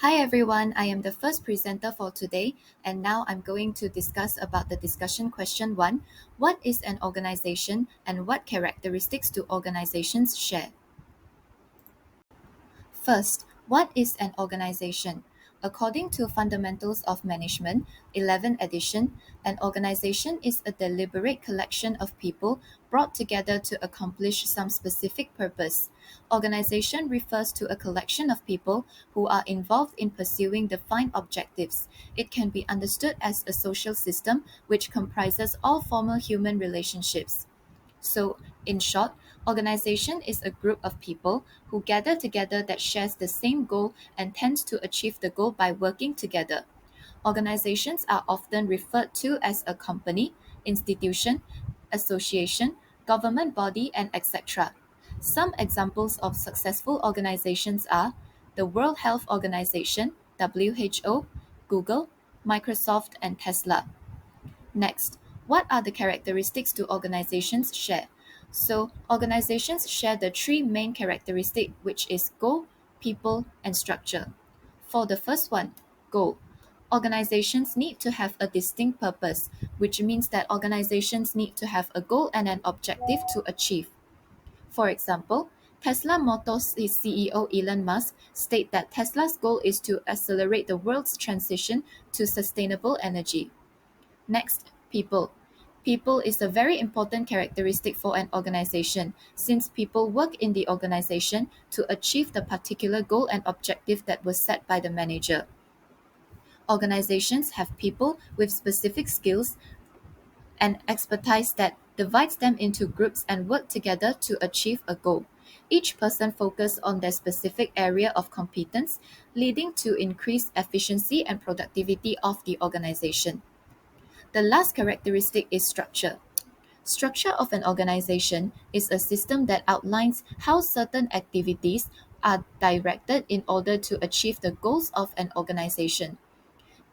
Hi everyone, I am the first presenter for today, and now I'm going to discuss about the discussion question 1. What is an organization and what characteristics do organizations share? First, what is an organization? According to Fundamentals of Management, 11th edition, an organization is a deliberate collection of people brought together to accomplish some specific purpose. Organization refers to a collection of people who are involved in pursuing defined objectives. It can be understood as a social system which comprises all formal human relationships. So, in short, organization is a group of people who gather together that shares the same goal and tends to achieve the goal by working together. Organizations are often referred to as a company, institution, association, government body, and etc. Some examples of successful organizations are the World Health Organization, WHO, Google, Microsoft, and Tesla. Next, what are the characteristics do organizations share? So, organizations share the three main characteristics, which is goal, people, and structure. For the first one, goal. Organizations need to have a distinct purpose, which means that organizations need to have a goal and an objective to achieve. For example, Tesla Motors' CEO Elon Musk state that Tesla's goal is to accelerate the world's transition to sustainable energy. Next, people. People is a very important characteristic for an organization since people work in the organization to achieve the particular goal and objective that was set by the manager. Organizations have people with specific skills and expertise that divides them into groups and work together to achieve a goal. Each person focuses on their specific area of competence, leading to increased efficiency and productivity of the organization. The last characteristic is structure. Structure of an organization is a system that outlines how certain activities are directed in order to achieve the goals of an organization.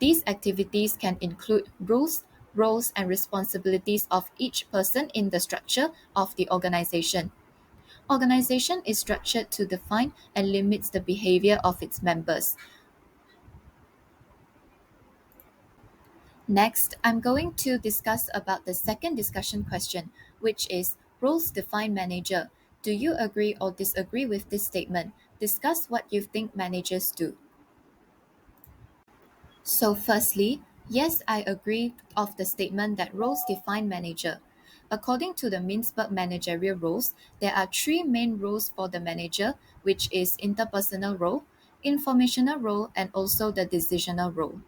These activities can include rules, roles, and responsibilities of each person in the structure of the organization. Organization is structured to define and limits the behavior of its members. Next, I'm going to discuss about the second discussion question, which is roles define manager. Do you agree or disagree with this statement? Discuss what you think managers do. So firstly, yes, I agree of the statement that roles define manager. According to the Mintzberg managerial roles, there are three main roles for the manager, which is interpersonal role, informational role, and also the decisional role.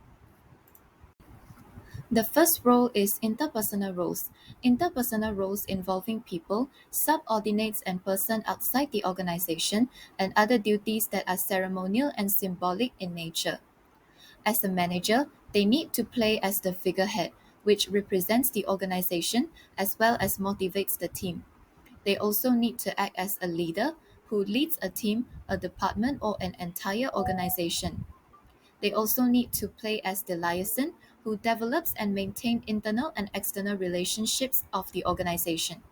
The first role is interpersonal roles. Interpersonal roles involving people, subordinates, and persons outside the organization, and other duties that are ceremonial and symbolic in nature. As a manager, they need to play as the figurehead, which represents the organization as well as motivates the team. They also need to act as a leader who leads a team, a department, or an entire organization. They also need to play as the liaison who develops and maintains internal and external relationships of the organization.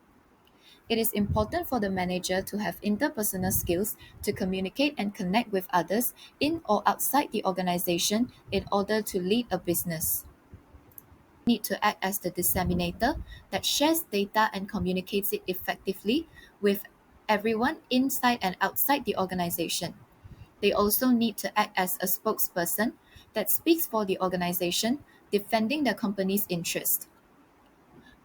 It is important for the manager to have interpersonal skills to communicate and connect with others in or outside the organization in order to lead a business. Need to act as the disseminator that shares data and communicates it effectively with everyone inside and outside the organization. They also need to act as a spokesperson that speaks for the organization, defending the company's interest.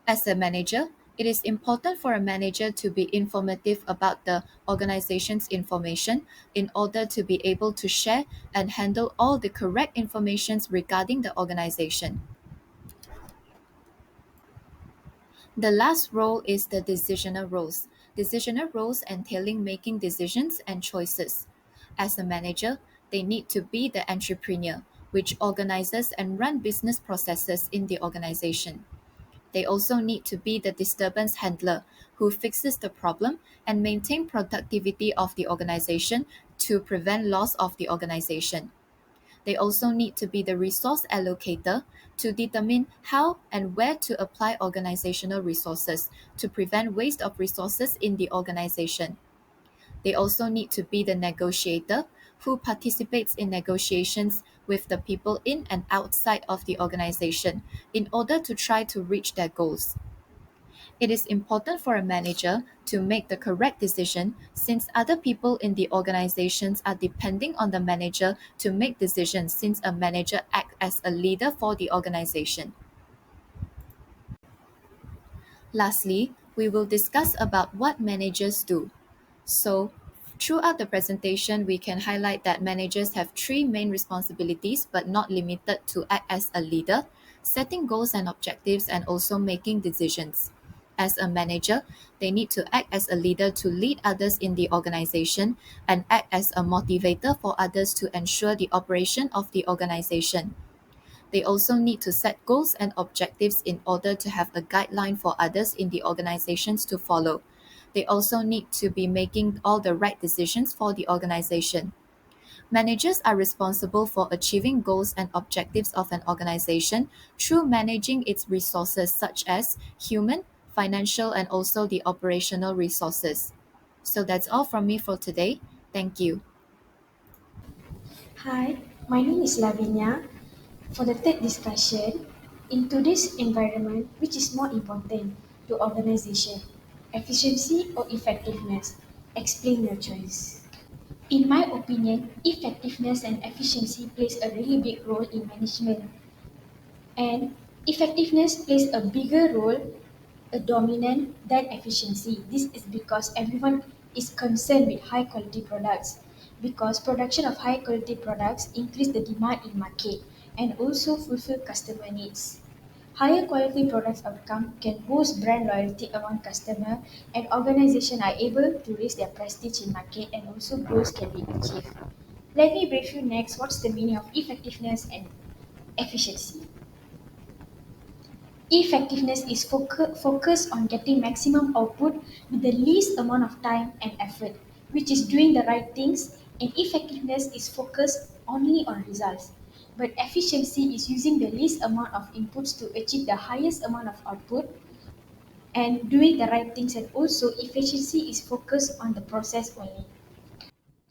As a manager, it is important for a manager to be informative about the organization's information in order to be able to share and handle all the correct information regarding the organization. The last role is the decisional roles. Decisional roles entailing making decisions and choices. As a manager, they need to be the entrepreneur, which organizes and run business processes in the organization. They also need to be the disturbance handler, who fixes the problem and maintain productivity of the organization to prevent loss of the organization. They also need to be the resource allocator to determine how and where to apply organizational resources to prevent waste of resources in the organization. They also need to be the negotiator who participates in negotiations with the people in and outside of the organization in order to try to reach their goals. It is important for a manager to make the correct decision since other people in the organizations are depending on the manager to make decisions since a manager acts as a leader for the organization. Lastly, we will discuss about what managers do. So, throughout the presentation, we can highlight that managers have three main responsibilities, but not limited to act as a leader, setting goals and objectives, and also making decisions. As a manager, they need to act as a leader to lead others in the organization and act as a motivator for others to ensure the operation of the organization. They also need to set goals and objectives in order to have a guideline for others in the organizations to follow. They also need to be making all the right decisions for the organization. Managers are responsible for achieving goals and objectives of an organization through managing its resources, such as human, financial, and also the operational resources. So that's all from me for today. Thank you. Hi, my name is Lavinia. For the third discussion, in today's environment, which is more important to organization, efficiency or effectiveness? Explain your choice. In my opinion, effectiveness and efficiency plays a really big role in management, and effectiveness plays a bigger role, a dominant than efficiency. This is because everyone is concerned with high quality products, because production of high quality products increase the demand in market and also fulfill customer needs. Higher quality products outcome can boost brand loyalty among customers, and organizations are able to raise their prestige in market and also growth can be achieved. Let me brief you next what's the meaning of effectiveness and efficiency. Effectiveness is focused on getting maximum output with the least amount of time and effort, which is doing the right things, and effectiveness is focused only on results. But efficiency is using the least amount of inputs to achieve the highest amount of output and doing the right things, and also efficiency is focused on the process only.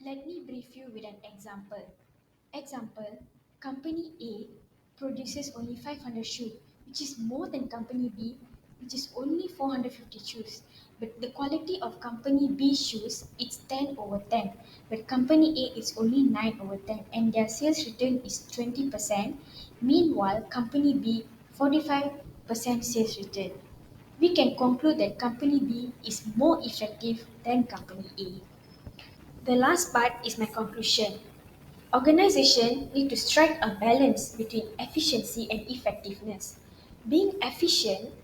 Let me brief you with an example. Example, company A produces only 500 shoes, which is more than company B, which is only 450 shoes. But the quality of company B shoes is 10 over 10, but company A is only 9 over 10, and their sales return is 20%. Meanwhile, company B 45% sales return. We can conclude that company B is more effective than company A. The last part is my conclusion. Organization need to strike a balance between efficiency and effectiveness. Being efficient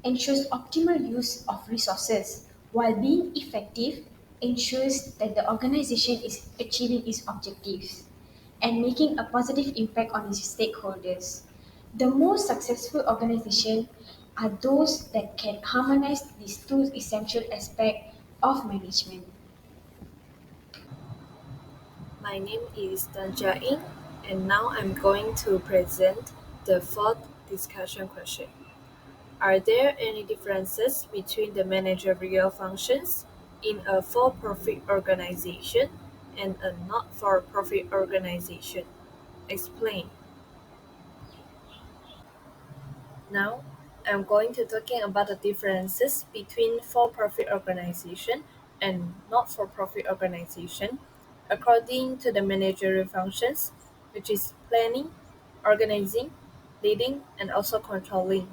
ensures optimal use of resources, while being effective ensures that the organization is achieving its objectives and making a positive impact on its stakeholders. The most successful organizations are those that can harmonize these two essential aspects of management. My name is Tan Jia-Ying, and now I'm going to present the fourth discussion question. Are there any differences between the managerial functions in a for-profit organization and a not-for-profit organization? Explain. Now, I'm going to talking about the differences between for-profit organization and not-for-profit organization according to the managerial functions, which is planning, organizing, leading, and also controlling.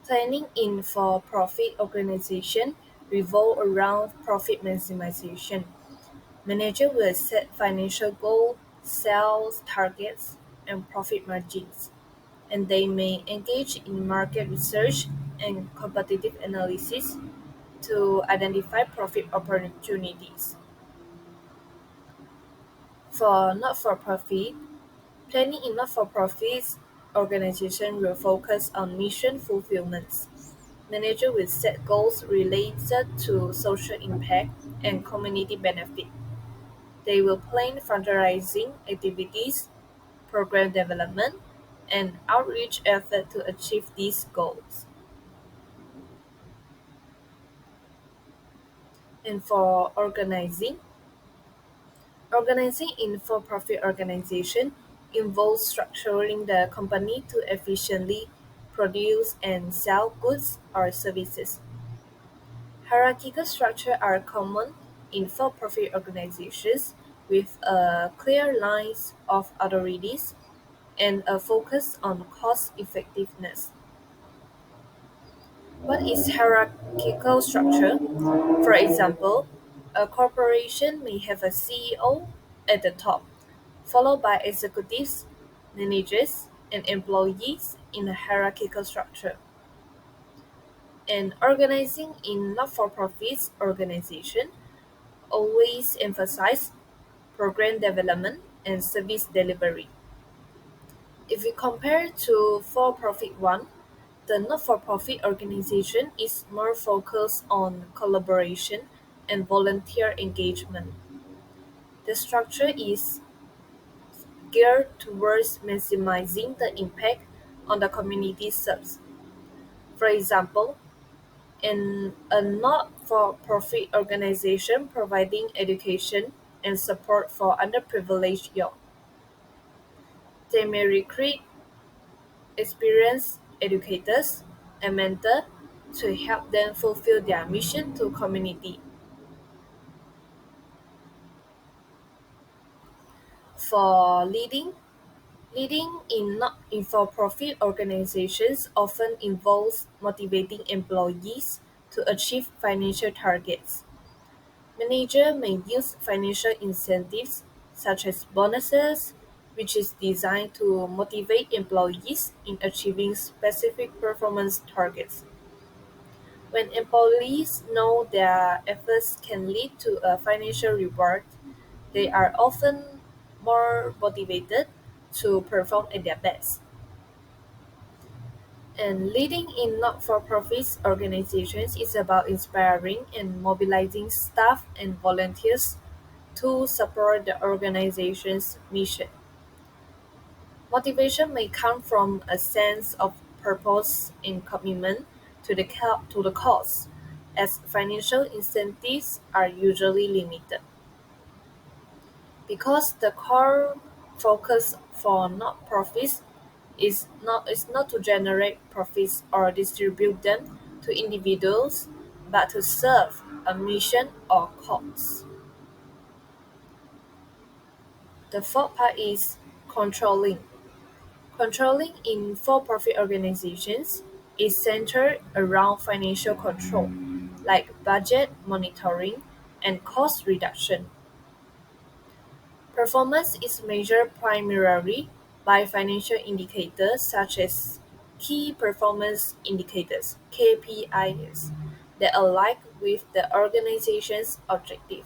Planning in for-profit organization revolve around profit maximization. Manager will set financial goals, sales targets, and profit margins, and they may engage in market research and competitive analysis to identify profit opportunities. For not-for-profit, planning in not-for-profit organization will focus on mission fulfillment. Manager will set goals related to social impact and community benefit. They will plan fundraising activities, program development, and outreach efforts to achieve these goals. And for organizing in for-profit organization involves structuring the company to efficiently produce and sell goods or services. Hierarchical structure are common in for-profit organizations with clear lines of authorities and a focus on cost effectiveness. What is hierarchical structure? For example, a corporation may have a CEO at the top, followed by executives, managers, and employees in a hierarchical structure. And organizing in not-for-profit organization always emphasize program development and service delivery. If we compare to for-profit one, the not-for-profit organization is more focused on collaboration and volunteer engagement. The structure is geared towards maximizing the impact on the community served. For example, in a not-for-profit organization providing education and support for underprivileged youth, they may recruit experienced educators and mentors to help them fulfill their mission to community. For leading in not-for-profit organizations often involves motivating employees to achieve financial targets. Manager may use financial incentives such as bonuses, which is designed to motivate employees in achieving specific performance targets. When employees know their efforts can lead to a financial reward, they are often more motivated to perform at their best. And leading in not-for-profit organizations is about inspiring and mobilizing staff and volunteers to support the organization's mission. Motivation may come from a sense of purpose and commitment to the cause, as financial incentives are usually limited. Because the core focus for not-profits is not to generate profits or distribute them to individuals, but to serve a mission or cause. The fourth part is controlling. Controlling in for-profit organizations is centered around financial control, like budget monitoring and cost reduction. Performance is measured primarily by financial indicators such as key performance indicators (KPIs) that align with the organization's objective.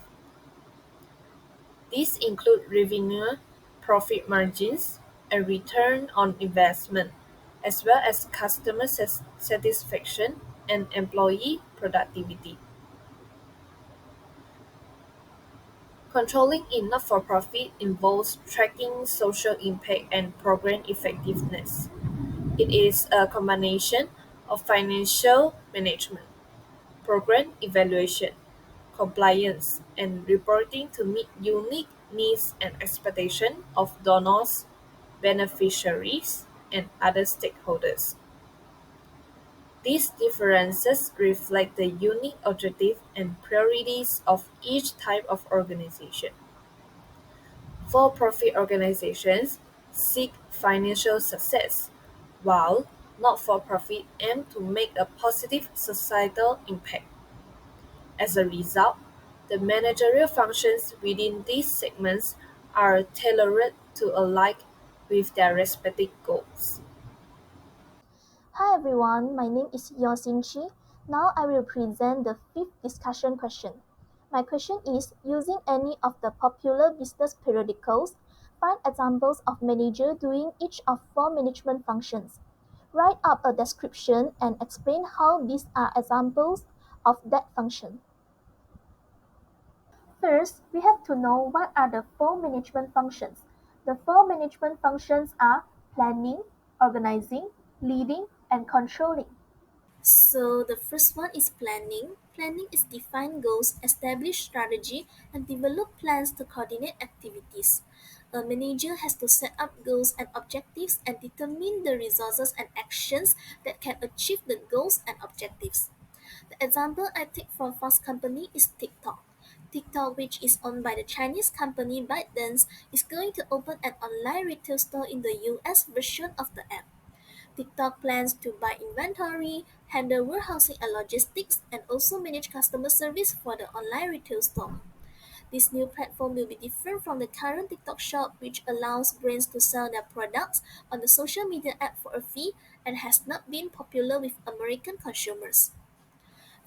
These include revenue, profit margins, and return on investment, as well as customer satisfaction and employee productivity. Controlling in not-for-profit involves tracking social impact and program effectiveness. It is a combination of financial management, program evaluation, compliance, and reporting to meet unique needs and expectations of donors, beneficiaries, and other stakeholders. These differences reflect the unique objectives and priorities of each type of organization. For-profit organizations seek financial success, while not-for-profit aim to make a positive societal impact. As a result, the managerial functions within these segments are tailored to align with their respective goals. Hi everyone, my name is Yosin Chi. Now I will present the fifth discussion question. My question is, using any of the popular business periodicals, find examples of manager doing each of four management functions. Write up a description and explain how these are examples of that function. First, we have to know what are the four management functions. The four management functions are planning, organizing, leading, and controlling. So the first one is planning. Planning is define goals, establish strategy, and develop plans to coordinate activities. A manager has to set up goals and objectives and determine the resources and actions that can achieve the goals and objectives. The example I take from Fast Company is TikTok. TikTok, which is owned by the Chinese company ByteDance, is going to open an online retail store in the US version of the app. TikTok plans to buy inventory, handle warehousing and logistics, and also manage customer service for the online retail store. This new platform will be different from the current TikTok shop, which allows brands to sell their products on the social media app for a fee and has not been popular with American consumers.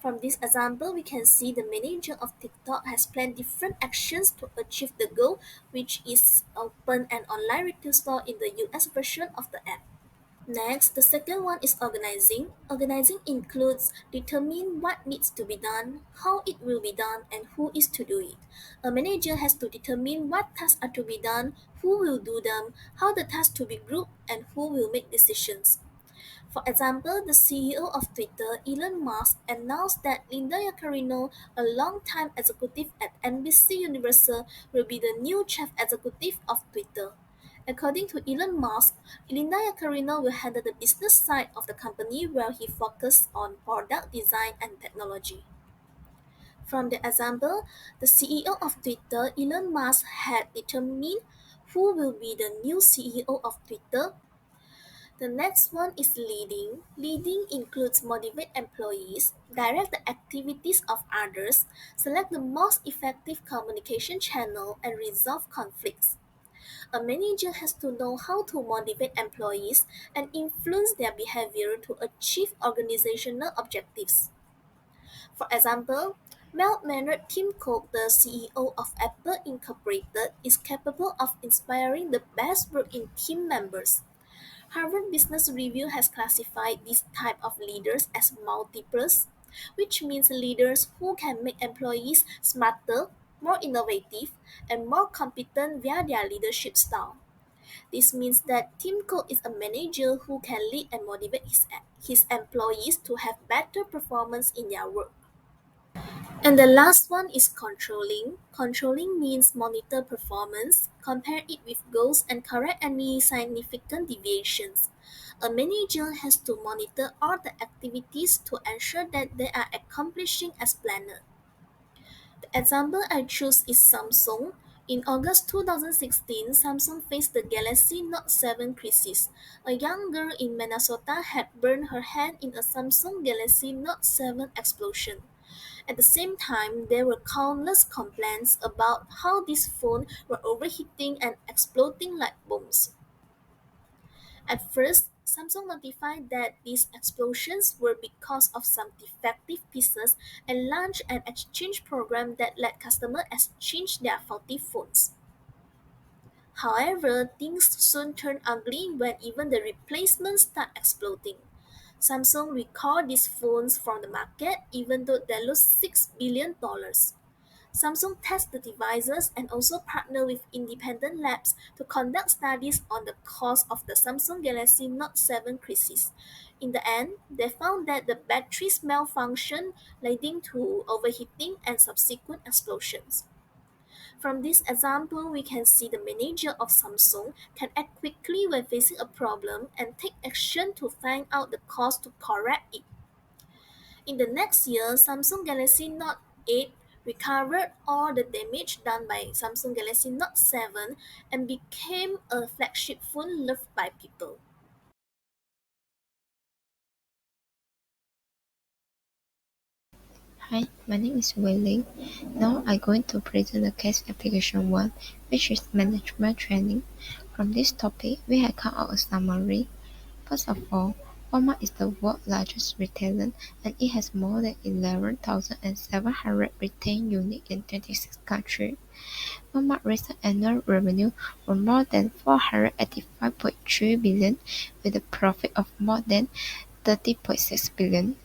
From this example, we can see the manager of TikTok has planned different actions to achieve the goal, which is open an online retail store in the US version of the app. Next, the second one is organizing. Organizing includes determine what needs to be done, how it will be done, and who is to do it. A manager has to determine what tasks are to be done, who will do them, how the tasks to be grouped, and who will make decisions. For example, the CEO of Twitter, Elon Musk, announced that Linda Yaccarino, a longtime executive at NBC Universal, will be the new chief executive of Twitter. According to Elon Musk, Linda Yaccarino will handle the business side of the company while he focuses on product design and technology. From the example, the CEO of Twitter, Elon Musk, had determined who will be the new CEO of Twitter. The next one is leading. Leading includes motivate employees, direct the activities of others, select the most effective communication channel, and resolve conflicts. A manager has to know how to motivate employees and influence their behavior to achieve organizational objectives. For example, mild-mannered Tim Cook, the CEO of Apple Incorporated, is capable of inspiring the best work in team members. Harvard Business Review has classified this type of leaders as multiples, which means leaders who can make employees smarter, more innovative, and more competent via their leadership style. This means that Tim Cook is a manager who can lead and motivate his employees to have better performance in their work. And the last one is controlling. Controlling means monitor performance, compare it with goals, and correct any significant deviations. A manager has to monitor all the activities to ensure that they are accomplishing as planned. The example I choose is Samsung. In August 2016, Samsung faced the Galaxy Note 7 crisis. A young girl in Minnesota had burned her hand in a Samsung Galaxy Note 7 explosion. At the same time, there were countless complaints about how these phones were overheating and exploding like bombs. At first, Samsung notified that these explosions were because of some defective pieces and launched an exchange program that let customers exchange their faulty phones. However, things soon turned ugly when even the replacements started exploding. Samsung recalled these phones from the market even though they lost $6 billion. Samsung tests the devices and also partner with independent labs to conduct studies on the cause of the Samsung Galaxy Note 7 crisis. In the end, they found that the batteries malfunctioned, leading to overheating and subsequent explosions. From this example, we can see the manager of Samsung can act quickly when facing a problem and take action to find out the cause to correct it. In the next year, Samsung Galaxy Note 8 recovered all the damage done by Samsung Galaxy Note 7 and became a flagship phone loved by people. Hi, my name is Wei Ling. Now I'm going to present the case application 1, which is management training. From this topic, we have come out a summary. First of all, Walmart is the world's largest retailer and it has more than 11,700 retail units in 26 countries. Walmart recent annual revenue was more than 485.3 billion with a profit of more than 30.6 billion.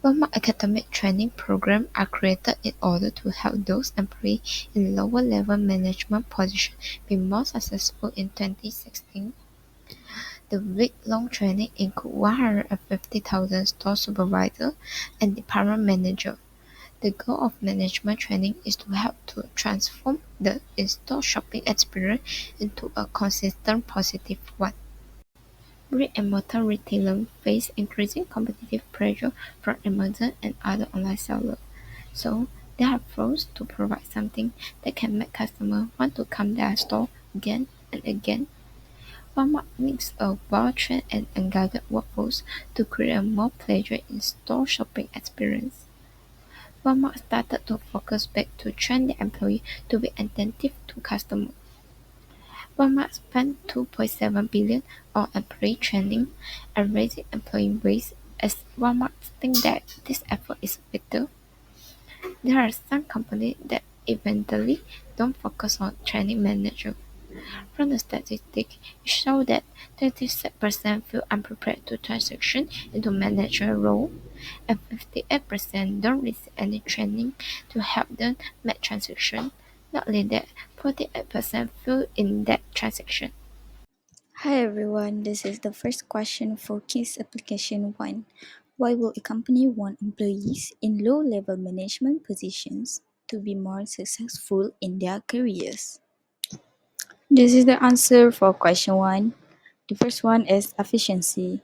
Walmart academic training programs are created in order to help those employees in lower-level management positions be more successful in 2016. The week-long training includes 150,000 store supervisors and department managers. The goal of management training is to help to transform the in-store shopping experience into a consistent positive one. Brick-and-mortar retailers face increasing competitive pressure from Amazon and other online sellers, so they are forced to provide something that can make customers want to come to their store again and again. Walmart needs a well-trained and engaged workforce to create a more pleasure in-store shopping experience. Walmart started to focus back to train their employees to be attentive to customers. Walmart spent $2.7 billion on employee training and raising employee wages as Walmart thinks that this effort is vital. There are some companies that eventually don't focus on training managers. From the statistics, it shows that 36% feel unprepared to transition into managerial role, and 58% don't receive any training to help them make transition. Not only that, 48% feel in that transition. Hi everyone, this is the first question for case application 1. Why will a company want employees in low level management positions to be more successful in their careers? This is the answer for question 1. The first one is efficiency.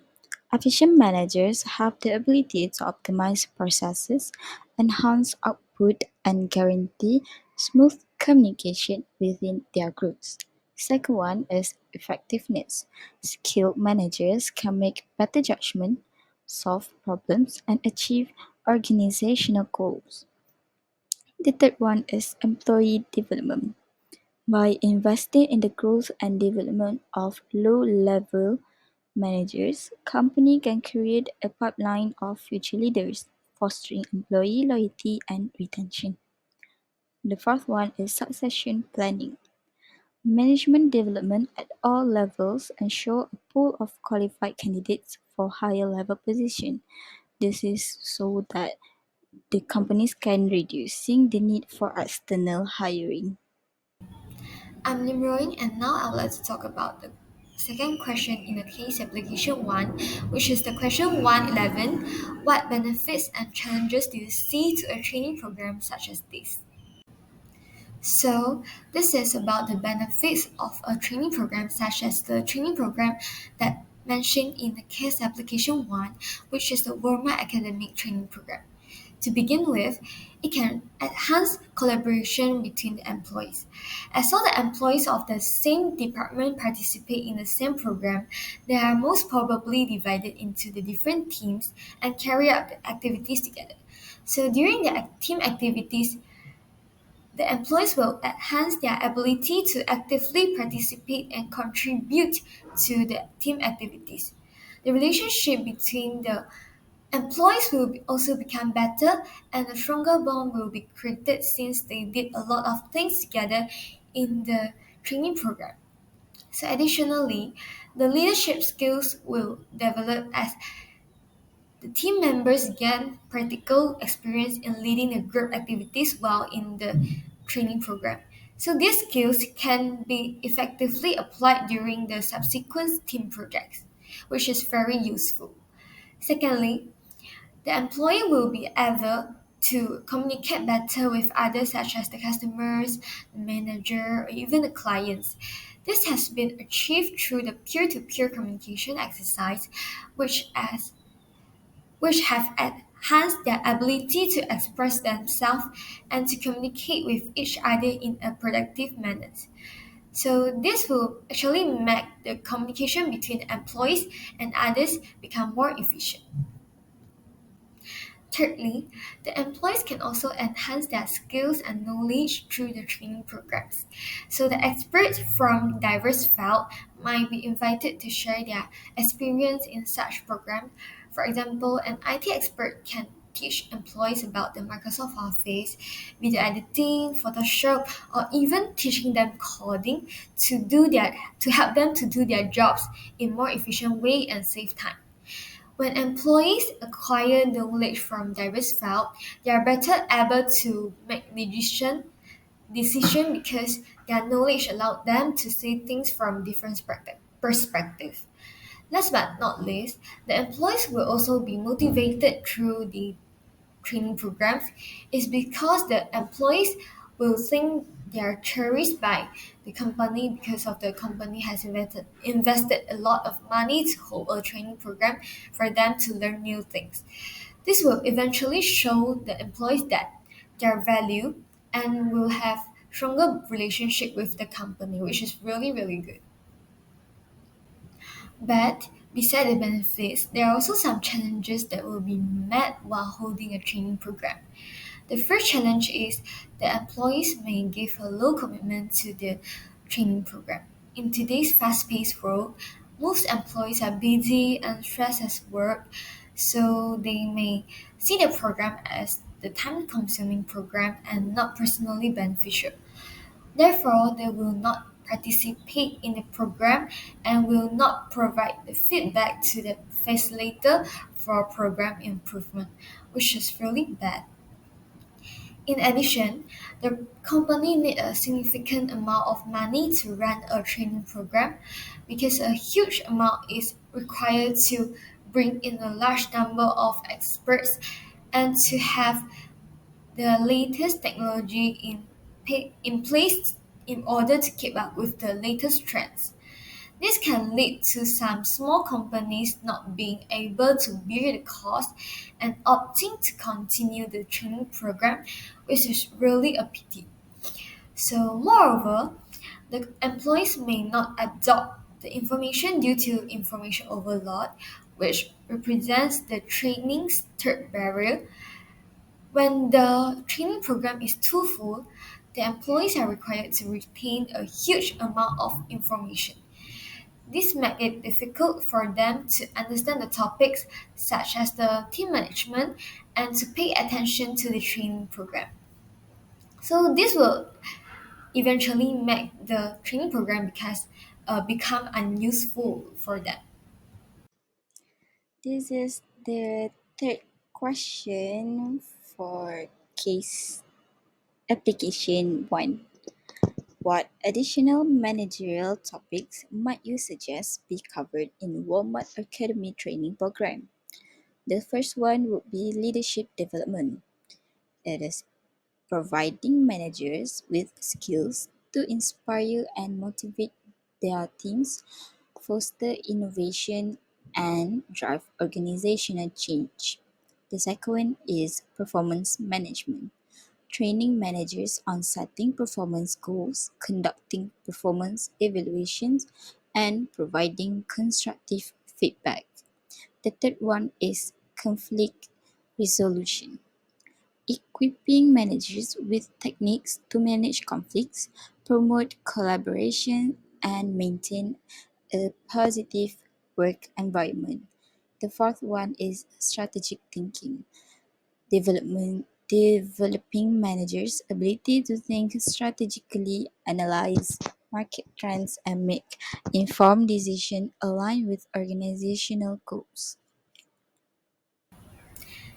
Efficient managers have the ability to optimize processes, enhance output, and guarantee smooth communication within their groups. Second one is effectiveness. Skilled managers can make better judgment, solve problems, and achieve organizational goals. The third one is employee development. By investing in the growth and development of low-level managers, company can create a pipeline of future leaders, fostering employee loyalty and retention. The fourth one is succession planning. Management development at all levels ensure a pool of qualified candidates for higher level position. This is so that the companies can reducing the need for external hiring. I'm Nimroin, and now I would like to talk about the second question in the case application 1, which is the question 111. What benefits and challenges do you see to a training program such as this? So, this is about the benefits of a training program, such as the training program that mentioned in the case application 1, which is the Walmart Academic Training Program. To begin with, it can enhance collaboration between the employees. As all the employees of the same department participate in the same program, they are most probably divided into the different teams and carry out the activities together. So during the team activities, the employees will enhance their ability to actively participate and contribute to the team activities. The relationship between the employees will also become better, and a stronger bond will be created since they did a lot of things together in the training program. So additionally, the leadership skills will develop as the team members gain practical experience in leading the group activities while in the training program. So these skills can be effectively applied during the subsequent team projects, which is very useful. Secondly, the employee will be able to communicate better with others such as the customers, the manager, or even the clients. This has been achieved through the peer-to-peer communication exercise, which have enhanced their ability to express themselves and to communicate with each other in a productive manner. So this will actually make the communication between employees and others become more efficient. Thirdly, the employees can also enhance their skills and knowledge through the training programs. So the experts from diverse fields might be invited to share their experience in such programs. For example, an IT expert can teach employees about the Microsoft Office, video editing, Photoshop, or even teaching them coding to help them to do their jobs in more efficient way and save time. When employees acquire knowledge from diverse fields, they are better able to make decision because their knowledge allows them to see things from different perspective. Last but not least, the employees will also be motivated through the training programs is because the employees will think they are cherished by the company because of the company has invested a lot of money to hold a training program for them to learn new things. This will eventually show the employees that they are valued and will have stronger relationship with the company, which is really, really good. But beside the benefits, there are also some challenges that will be met while holding a training program. The first challenge is that employees may give a low commitment to the training program. In today's fast paced world, most employees are busy and stressed at work, so they may see the program as the time consuming program and not personally beneficial. Therefore, they will not participate in the program and will not provide the feedback to the facilitator for program improvement, which is really bad. In addition, the company need a significant amount of money to run a training program because a huge amount is required to bring in a large number of experts and to have the latest technology in place in order to keep up with the latest trends. This can lead to some small companies not being able to bear the cost and opting to continue the training program, which is really a pity. So, moreover, the employees may not adopt the information due to information overload, which represents the training's third barrier. When the training program is too full, the employees are required to retain a huge amount of information. This makes it difficult for them to understand the topics such as the team management and to pay attention to the training program. So this will eventually make the training program become unuseful for them. This is the third question for case application 1. What additional managerial topics might you suggest be covered in Walmart Academy training program? The first one would be leadership development. It is providing managers with skills to inspire and motivate their teams, foster innovation, and drive organizational change. The second one is performance management, training managers on setting performance goals, conducting performance evaluations, and providing constructive feedback. The third one is conflict resolution, equipping managers with techniques to manage conflicts, promote collaboration, and maintain a positive work environment. The fourth one is strategic thinking, developing managers' ability to think strategically, analyze market trends, and make informed decisions aligned with organizational goals.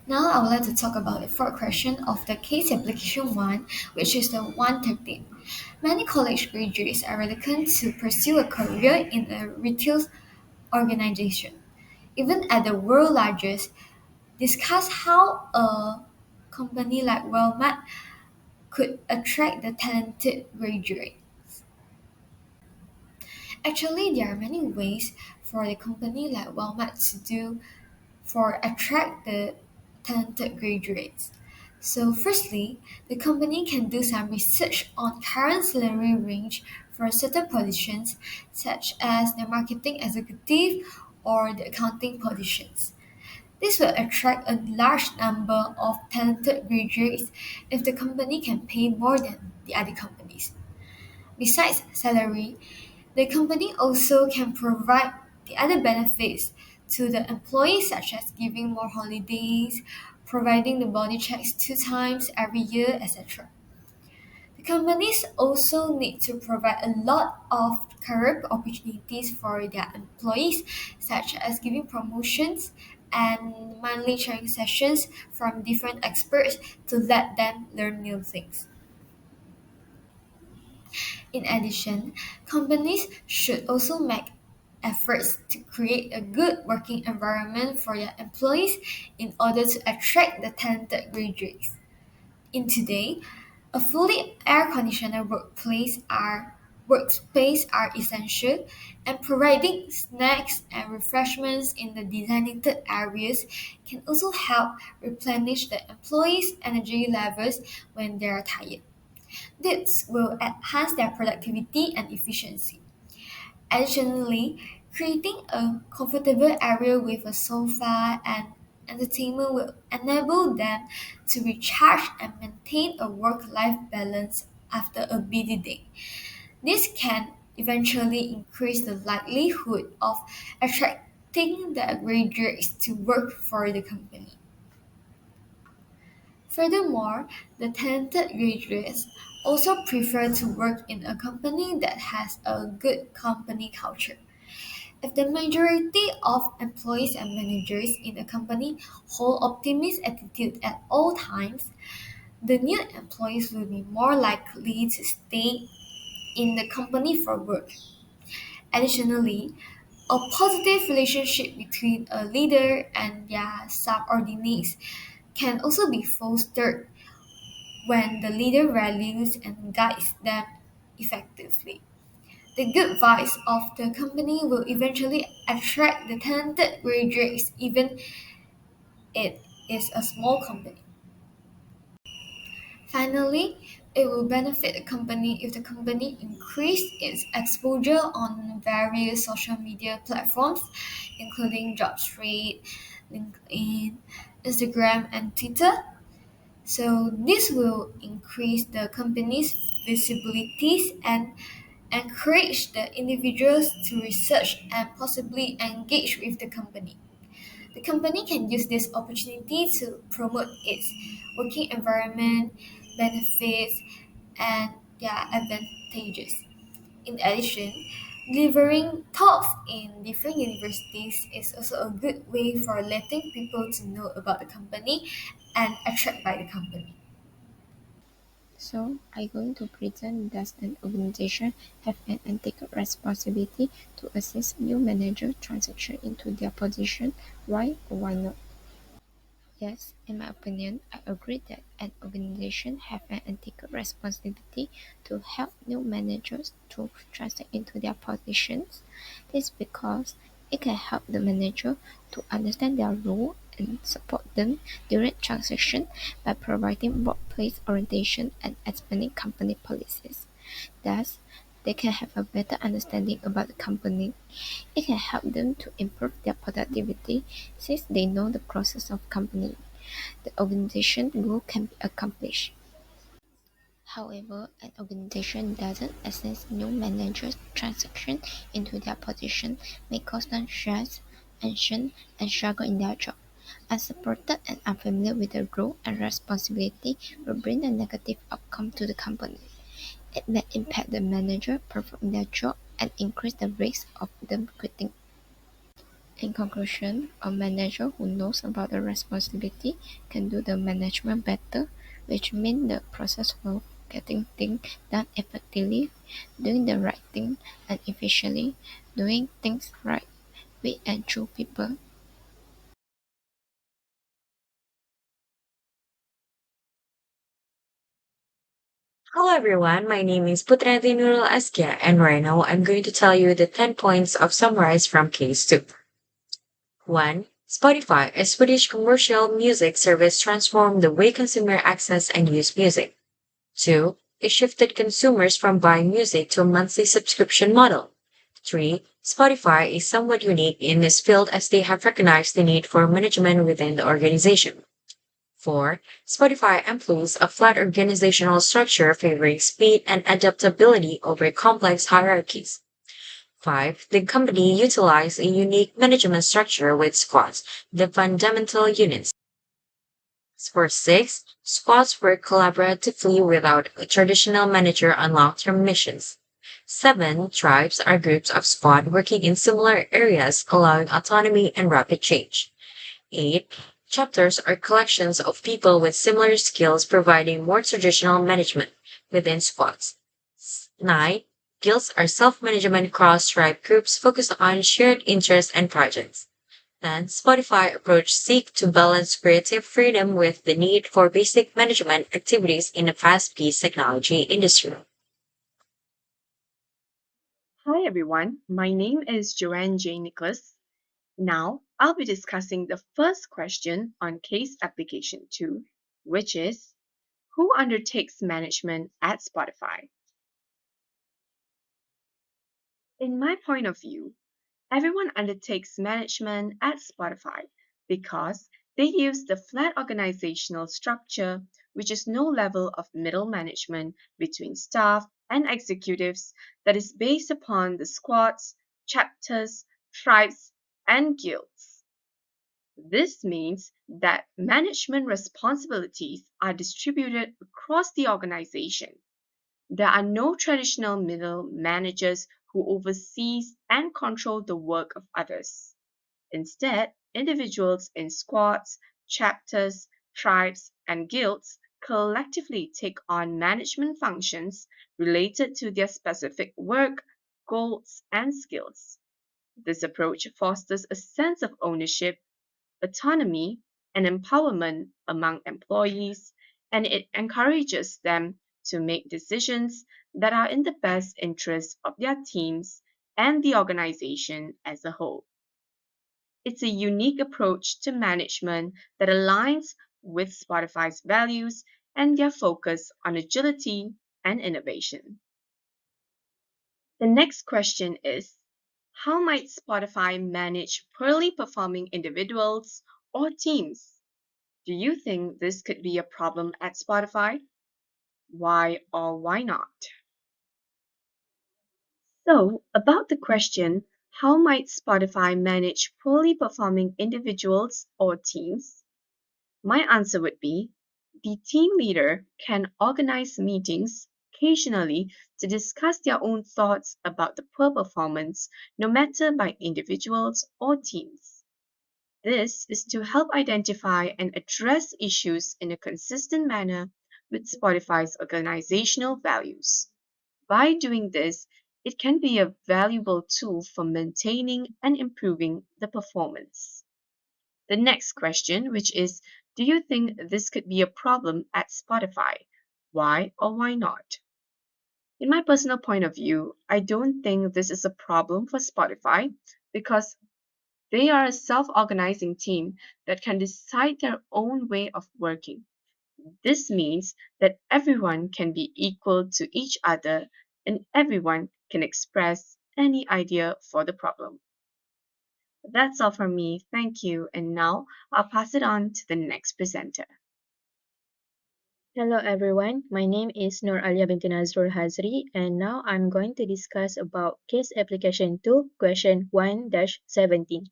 Now I would like to talk about the fourth question of the case application 1, which is the 113. Many college graduates are reluctant to pursue a career in a retail organization. Even at the world largest, discuss how a company like Walmart could attract the talented graduate. Actually, there are many ways for a company like Walmart to do for attract the talented graduates. So firstly, the company can do some research on current salary range for certain positions such as the marketing executive or the accounting positions. This will attract a large number of talented graduates if the company can pay more than the other companies. Besides salary, the company also can provide the other benefits to the employees, such as giving more holidays, providing the body checks 2 times every year, etc. The companies also need to provide a lot of career opportunities for their employees, such as giving promotions and monthly training sessions from different experts to let them learn new things. In addition, companies should also make efforts to create a good working environment for their employees in order to attract the talented graduates. In today, a fully air-conditioned workspace are essential, and providing snacks and refreshments in the designated areas can also help replenish the employees' energy levels when they are tired. This will enhance their productivity and efficiency. Additionally, creating a comfortable area with a sofa and entertainment will enable them to recharge and maintain a work-life balance after a busy day. This can eventually increase the likelihood of attracting the graduates to work for the company. Furthermore, the talented graduates also prefer to work in a company that has a good company culture. If the majority of employees and managers in a company hold optimist attitude at all times, the new employees will be more likely to stay in the company for work. Additionally, a positive relationship between a leader and their subordinates can also be fostered when the leader values and guides them effectively. The good vibes of the company will eventually attract the talented graduates, even it is a small company. Finally, it will benefit the company if the company increase its exposure on various social media platforms, including JobStreet, LinkedIn, Instagram, and Twitter. So this will increase the company's visibilities and encourage the individuals to research and possibly engage with the company. The company can use this opportunity to promote its working environment, benefits, and their advantages. In addition, delivering talks in different universities is also a good way for letting people to know about the company and attract by the company. So, I'm going to present does an organization have an ethical responsibility to assist new manager transition into their position? Why or why not? Yes, in my opinion, I agree that an organization have an ethical responsibility to help new managers to transition into their positions. This because it can help the manager to understand their role and support them during transition by providing workplace orientation and explaining company policies. Thus, they can have a better understanding about the company. It can help them to improve their productivity since they know the process of company. The organization goal can be accomplished. However, an organization doesn't assess new managers' transition into their position may cause them stress, tension, and struggle in their job. Unsupported and unfamiliar with the role and responsibility will bring a negative outcome to the company. It may impact the manager performing their job and increase the risk of them quitting. In conclusion, a manager who knows about the responsibility can do the management better, which means the process of getting things done effectively, doing the right thing and efficiently, doing things right with and through people. Hello everyone, my name is Putrati Nurul Askia, and right now I'm going to tell you the 10 points of summarize from case 2. 1. Spotify, a Swedish commercial music service, transformed the way consumers access and use music. 2. It shifted consumers from buying music to a monthly subscription model. 3. Spotify is somewhat unique in this field as they have recognized the need for management within the organization. 4. Spotify employs a flat organizational structure favoring speed and adaptability over complex hierarchies. 5. The company utilized a unique management structure with squads, the fundamental units. For 6, squads work collaboratively without a traditional manager on long-term missions. 7. Tribes are groups of squad working in similar areas, allowing autonomy and rapid change. 8. Chapters are collections of people with similar skills providing more traditional management within squads. 9. Guilds are self-management cross-tribe groups focused on shared interests and projects. And Spotify approach seek to balance creative freedom with the need for basic management activities in a fast-paced technology industry. Hi everyone, my name is Joanne J. Nicholas. Now I'll be discussing the first question on case application 2, which is who undertakes management at Spotify? In my point of view, everyone undertakes management at Spotify because they use the flat organizational structure, which is no level of middle management between staff and executives that is based upon the squads, chapters, tribes, and guilds. This means that management responsibilities are distributed across the organization. There are no traditional middle managers who oversees and control the work of others. Instead, individuals in squads, chapters, tribes, and guilds collectively take on management functions related to their specific work, goals, and skills. This approach fosters a sense of ownership, autonomy, and empowerment among employees, and it encourages them to make decisions that are in the best interest of their teams and the organization as a whole. It's a unique approach to management that aligns with Spotify's values and their focus on agility and innovation. The next question is how might Spotify manage poorly performing individuals or teams? Do you think this could be a problem at Spotify? Why or why not? So, about the question, how might Spotify manage poorly performing individuals or teams? My answer would be the team leader can organize meetings occasionally to discuss their own thoughts about the poor performance, no matter by individuals or teams. This is to help identify and address issues in a consistent manner with Spotify's organizational values. By doing this, it can be a valuable tool for maintaining and improving the performance. The next question, which is do you think this could be a problem at Spotify? Why or why not? In my personal point of view, I don't think this is a problem for Spotify because they are a self organizing team that can decide their own way of working. This means that everyone can be equal to each other and everyone can express any idea for the problem. That's all from me. Thank you. And now I'll pass it on to the next presenter. Hello everyone, my name is Nur Alia binti Nazrul Hazri and now I'm going to discuss about case application 2 question 1-17.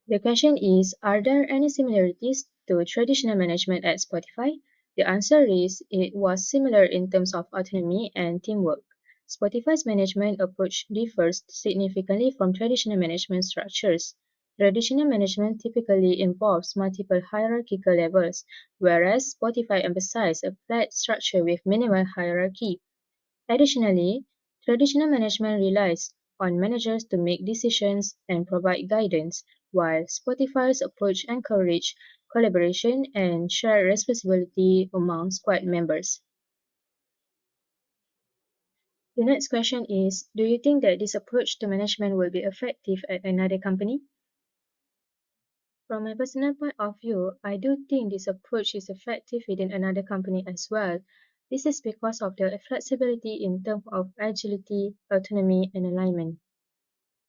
The question is, are there any similarities to traditional management at Spotify? The answer is, it was similar in terms of autonomy and teamwork. Spotify's management approach differs significantly from traditional management structures. Traditional management typically involves multiple hierarchical levels, whereas Spotify emphasizes a flat structure with minimal hierarchy. Additionally, traditional management relies on managers to make decisions and provide guidance, while Spotify's approach encourages collaboration and shared responsibility among squad members. The next question is, do you think that this approach to management will be effective at another company? From my personal point of view, I do think this approach is effective within another company as well. This is because of the flexibility in terms of agility, autonomy, and alignment.